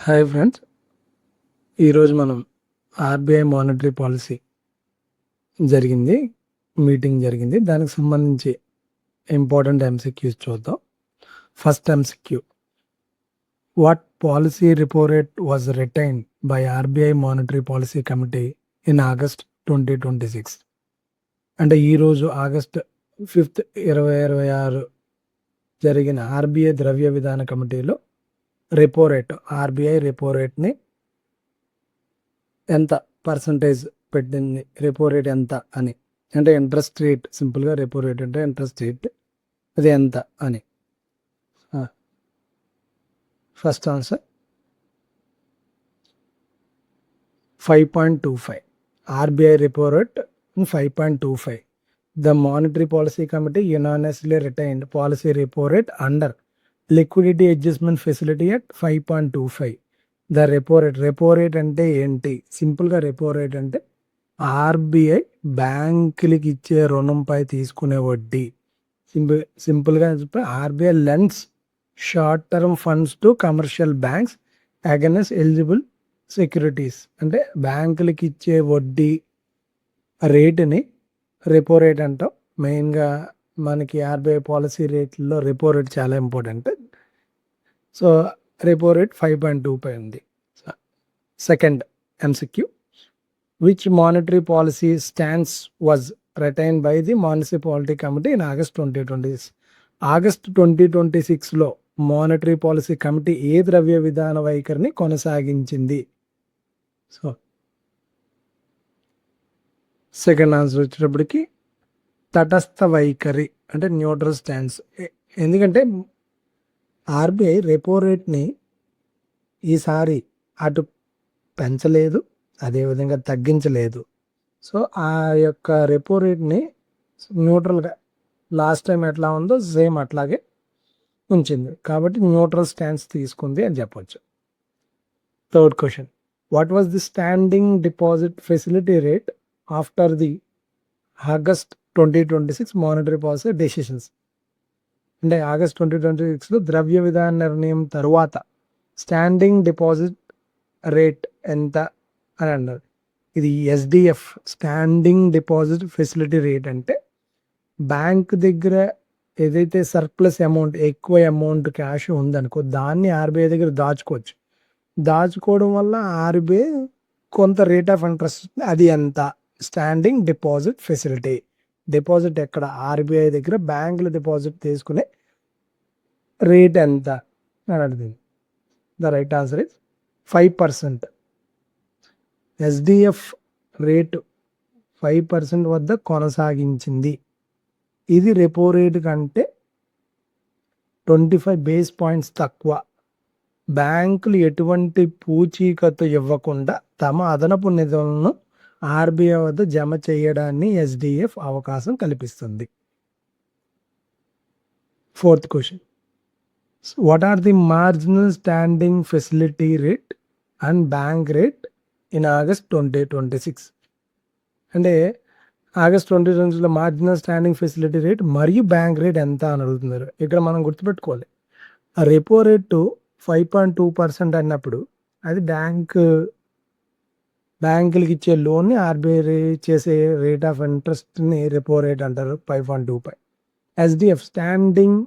Hi friends, ఈరోజు మనం RBI monetary policy meeting జరిగింది. దానికి సంబంధించి ఇంపార్టెంట్ ఎంసీక్యూస్ చూద్దాం. First MCQ, what policy రిపో rate was retained by RBI monetary policy committee in August 2026? అంటే ఈరోజు ఆగస్ట్ 5, 2026 జరిగిన ఆర్బీఐ ద్రవ్య విధాన కమిటీలో రెపో రేట్, ఆర్బీఐ రెపో రేట్ని ఎంత పర్సంటేజ్ పెట్టింది, రెపో రేట్ ఎంత అని. అంటే ఇంట్రెస్ట్ రేట్, సింపుల్గా రెపో రేట్ అంటే ఇంట్రెస్ట్ రేట్, అది ఎంత అని. First answer 5.25. RBI repo rate 5.25. The Monetary Policy Committee unanimously retained policy repo rate under liquidity adjustment facility at 5.25. The repo rate అంటే ఏంటి? సింపుల్గా రెపో రేట్ అంటే ఆర్బీఐ బ్యాంకులకి ఇచ్చే రుణంపై తీసుకునే వడ్డీ. సింపుల్గా చెప్పి RBI lends short term funds to commercial banks against eligible securities. అంటే బ్యాంకులకి ఇచ్చే వడ్డీ రేటుని రెపో రేట్ అంటాం. మెయిన్గా మనకి ఆర్బీఐ పాలసీ రేట్లలో రెపో రేట్ చాలా ఇంపార్టెంట్. సో రెపో రేట్ 5.25 ఉంది. Second MCQ, which monetary policy stands was retained by the municipality committee in August 2026? August 2026లో మానిటరీ పాలసీ కమిటీ ఏ ద్రవ్య విధాన వైఖరిని కొనసాగించింది? సో సెకండ్ ఆన్సర్ వచ్చేటప్పటికి తటస్థ వైఖరి, అంటే న్యూట్రల్ స్టాండ్స్. ఎందుకంటే ఆర్బీఐ రెపో రేట్ని ఈసారి అటు పెంచలేదు, అదేవిధంగా తగ్గించలేదు. సో ఆ యొక్క రెపో రేట్ని న్యూట్రల్గా లాస్ట్ టైం ఎట్లా ఉందో సేమ్ అట్లాగే ఉంచింది. కాబట్టి న్యూట్రల్ స్టాండ్స్ తీసుకుంది అని చెప్పొచ్చు. Third question, what was the standing deposit facility rate after the August 2026 monetary policy decisions? అంటే ఆగస్ట్ 2026లో ద్రవ్య విధాన నిర్ణయం తరువాత స్టాండింగ్ డిపాజిట్ రేట్ ఎంత అని అన్నారు. ఇది SDF, standing deposit facility rate. అంటే బ్యాంక్ దగ్గర ఏదైతే సర్ప్లస్ అమౌంట్, ఎక్కువ అమౌంట్ క్యాష్ ఉందనుకో, దాన్ని ఆర్బీఐ దగ్గర దాచుకోవచ్చు. దాచుకోవడం వల్ల ఆర్బీఐ కొంత రేట్ ఆఫ్ ఇంట్రెస్ట్, అది ఎంత? Standing deposit facility. డిపాజిట్ ఎక్కడ? ఆర్బీఐ దగ్గర బ్యాంకులో డిపాజిట్ తీసుకునే రేట్ ఎంత అని అడుగుతుంది. The right answer is 5%. SDF rate 5% వద్ద కొనసాగించింది. ఇది రెపో రేటు కంటే 25 బేస్ పాయింట్స్ తక్కువ. బ్యాంకులు ఎటువంటి పూచీకత్తు ఇవ్వకుండా తమ అదనపు నిధులను ఆర్బీఐ వద్ద జమ చేయడాన్ని ఎస్డిఎఫ్ అవకాశం కల్పిస్తుంది. Fourth question, what are the marginal standing facility rate and bank rate in August 2026? అంటే ఆగస్ట్ 2026లో మార్జినల్ స్టాండింగ్ ఫెసిలిటీ రేట్ మరియు బ్యాంక్ రేట్ ఎంత అని అడుగుతున్నారు. ఇక్కడ మనం గుర్తుపెట్టుకోవాలి, ఆ రెపో రేటు 5.2% అన్నప్పుడు అది బ్యాంకులకి ఇచ్చే లోన్ని ఆర్బీఐ చేసే రేట్ ఆఫ్ ఇంట్రెస్ట్ని రెపో రేట్ అంటారు, 5.25. ఎస్డిఎఫ్, స్టాండింగ్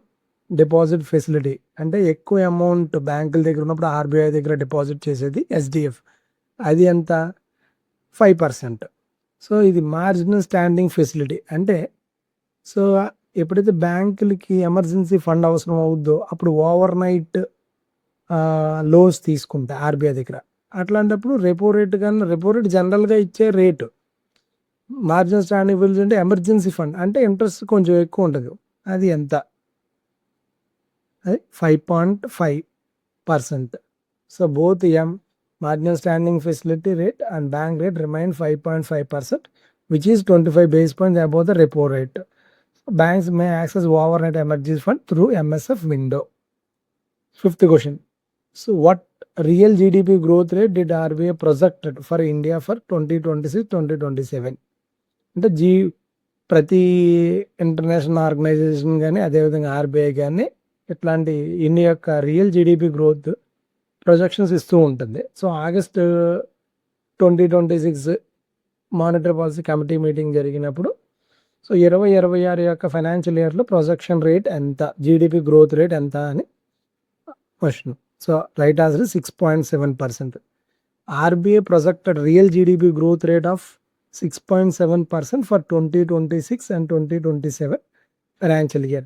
డిపాజిట్ ఫెసిలిటీ, అంటే ఎక్కువ అమౌంట్ బ్యాంకుల దగ్గర ఉన్నప్పుడు ఆర్బీఐ దగ్గర డిపాజిట్ చేసేది ఎస్డిఎఫ్, అది ఎంత? 5%. సో ఇది మార్జినల్ స్టాండింగ్ ఫెసిలిటీ. అంటే సో ఎప్పుడైతే బ్యాంకులకి ఎమర్జెన్సీ ఫండ్ అవసరం అవుద్దో అప్పుడు ఓవర్ నైట్ లోన్స్ తీసుకుంటాయి ఆర్బీఐ దగ్గర. అట్లాంటప్పుడు రెపో రేట్ కన్నా, రెపో రేట్ జనరల్గా ఇచ్చే రేటు, మార్జినల్ స్టాండింగ్ ఫెసిలిటీ అంటే ఎమర్జెన్సీ ఫండ్, అంటే ఇంట్రెస్ట్ కొంచెం ఎక్కువ ఉంటుంది. అది ఎంత? అది 5.5%. So both marginal standing facility rate and bank rate remain 5.5%, which is 25 basis points above the repo rate. Banks may access overnight emergency fund through MSF window. Fifth question, so what real GDP growth rate did RBI projected for India for 2026-2027? అంటే ప్రతి international organisation కానీ అదేవిధంగా RBI కానీ ఇట్లాంటి India యొక్క real GDP growth projections ఇస్తూ ఉంటుంది. So August 2026 monetary policy committee meeting జరిగినప్పుడు సో 2026 యొక్క ఫైనాన్షియల్ ఇయర్లో ప్రొజెక్షన్ రేట్ ఎంత, జీడిపి గ్రోత్ రేట్ ఎంత అని question. So right answer 6.7%. RBI projected real GDP growth rate of 6.7% for 2026 and 2027 financial year.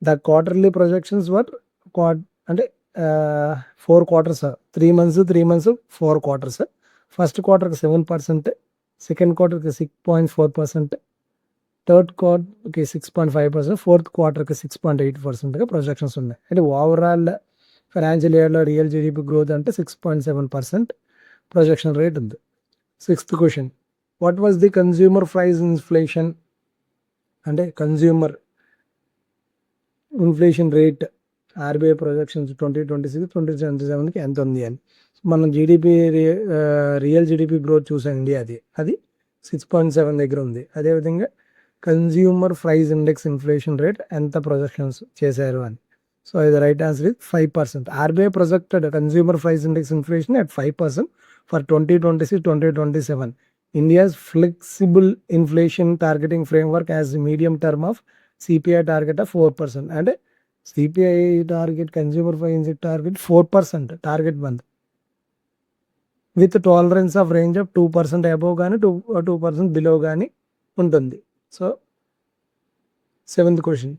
The quarterly projections were అంటే 4 quarters, 3 months, 4 quarters. First క్వార్టర్కి 7%, second క్వార్టర్కి 6.4%, third క్వార్టర్కి 6.5%, fourth క్వార్టర్కి 6.8%గా projections ఉన్నాయి. అంటే ఓవరాల్ ఫైనాన్షియల్ ఇయర్లో రియల్ జీడిపి గ్రోత్ అంటే 6.7% ప్రొజెక్షన్ రేట్ ఉంది. 6th question, what was the consumer price inflation, అంటే consumer inflation rate RBI projections 2026-2027కి ఎంత ఉంది అని. మనం జీడిపి రియల్ జీడిపి గ్రోత్ చూసాం ఇండియాది, అది 6.7 దగ్గర ఉంది. అదేవిధంగా consumer price index inflation rate ఎంత ప్రొజెక్షన్స్ చేశారు అని. సో ఇది right answer is 5%. RBI projected consumer price index inflation at 5% for 2026-2027. India's flexible inflation targeting framework has a medium term of CPI target of 4%. అంటే CPI target, consumer price target 4% target band with tolerance of range of 2% above కానీ 2% below కానీ ఉంటుంది. So 7th question,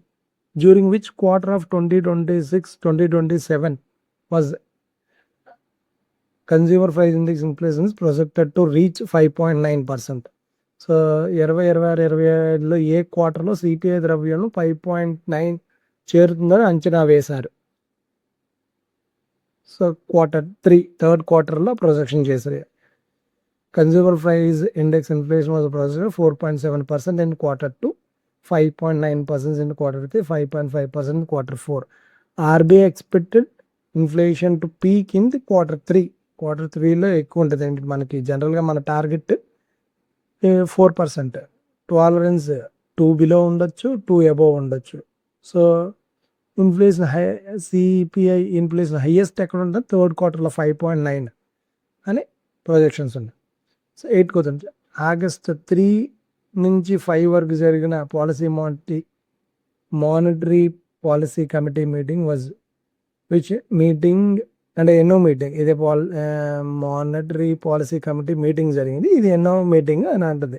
during which quarter of 2026-2027 was consumer price index inflation projected to reach 5.9%. So 2026-27లో ఏ క్వార్టర్లో CPI ద్రవ్యోల్బణం 5.9 చేరుతుందని అంచనా వేశారు. సో Q3 థర్డ్ క్వార్టర్లో ప్రొజెక్షన్ చేశారు. Consumer price index inflation was projected 4.7% in Q2, 5.9% in Q3, 5.5% in Q4. RBI expected inflation to peak in the Q3లో ఎక్కువ ఉంటుంది. మనకి జనరల్గా మన టార్గెట్ 4%, టాలరెన్స్ 2 బిలో ఉండొచ్చు, 2 అబోవ్ ఉండొచ్చు. So inflation CPI inflation highest ఎక్కడ ఉంటుంది, థర్డ్ క్వార్టర్లో 5.9 అని ప్రొజెక్షన్స్ ఉన్నాయి. సో 8th క్వశ్చన్, August 3 నుంచి 5 వరకు జరిగిన monetary policy committee meeting was which meeting, అంటే ఎన్నో మీటింగ్, ఇదే మానిటరీ పాలసీ కమిటీ మీటింగ్ జరిగింది, ఇది ఎన్నో మీటింగ్ అని అంటుంది.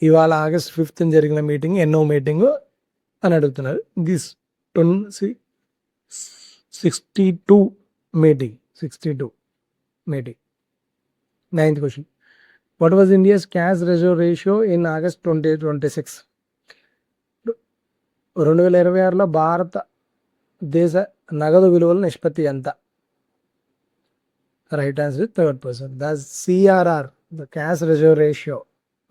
ఇవాళ August 5th జరిగిన మీటింగ్ ఎన్నో మీటింగ్ అని అడుగుతున్నారు. This 62 meeting. 9th question, what was India's cash reserve ratio in August 2026? 2026లో భారతదేశ నగదు విలువల నిష్పత్తి ఎంత? Right answer 3%. The CRR, the cash reserve ratio,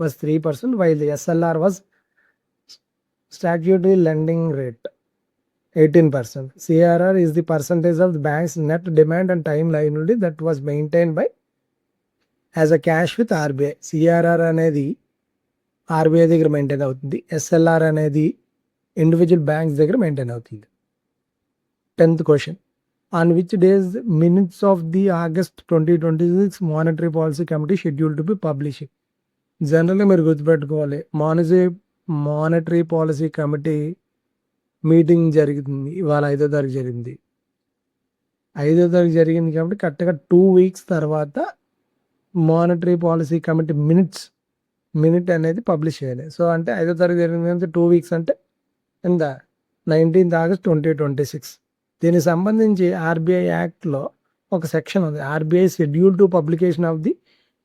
was 3%, while the SLR was statutory lending rate 18%. CRR is the percentage of the bank's net demand and time liability that was maintained by as a cash with RBI. CRR అనేది RBI దగ్గర maintain అవుతుంది, SLR అనేది individual banks దగ్గర maintain అవుతుంది. 10th question, on which days minutes of the August 2026 monetary policy committee scheduled to be published? జనరల్గా మీరు గుర్తుపెట్టుకోవాలి, monetary policy committee meeting జరుగుతుంది ఇవాళ 5వ తారీఖు జరిగింది. 5వ తారీఖు జరిగింది కాబట్టి కరెక్ట్గా 2 weeks తర్వాత మానిటరీ పాలసీ కమిటీ మినిట్ అనేది పబ్లిష్ చేయాలి. సో అంటే 5వ తారీఖు జరిగింది 2 weeks అంటే ఎంత, 19th August 2026. దీనికి సంబంధించి ఆర్బీఐ యాక్ట్లో ఒక సెక్షన్ ఉంది, RBI schedule to publication of the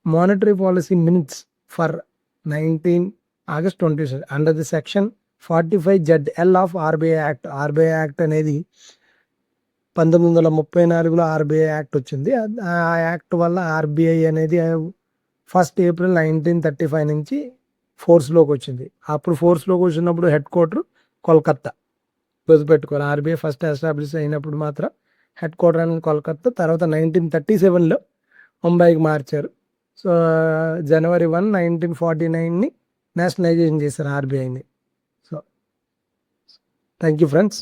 monetary policy minutes for 19 August 2026 under the section 45ZL of RBI act. RBI act అనేది 1934లో ఆర్బీఐ యాక్ట్ వచ్చింది. ఆ యాక్ట్ వల్ల ఆర్బీఐ అనేది 1st April 1935 నుంచి ఫోర్స్లోకి వచ్చింది. అప్పుడు ఫోర్స్లోకి వచ్చినప్పుడు హెడ్ క్వార్టర్ కోల్కత్తా. గుర్తుపెట్టుకోవాలి, ఆర్బీఐ ఫస్ట్ ఎస్టాబ్లిష్ అయినప్పుడు మాత్రం హెడ్ క్వార్టర్ అనేది కోల్కత్తా. తర్వాత 1937లో ముంబైకి మార్చారు. సో January 1, 1949 నేషనలైజేషన్ చేశారు ఆర్బీఐని. So thank you friends.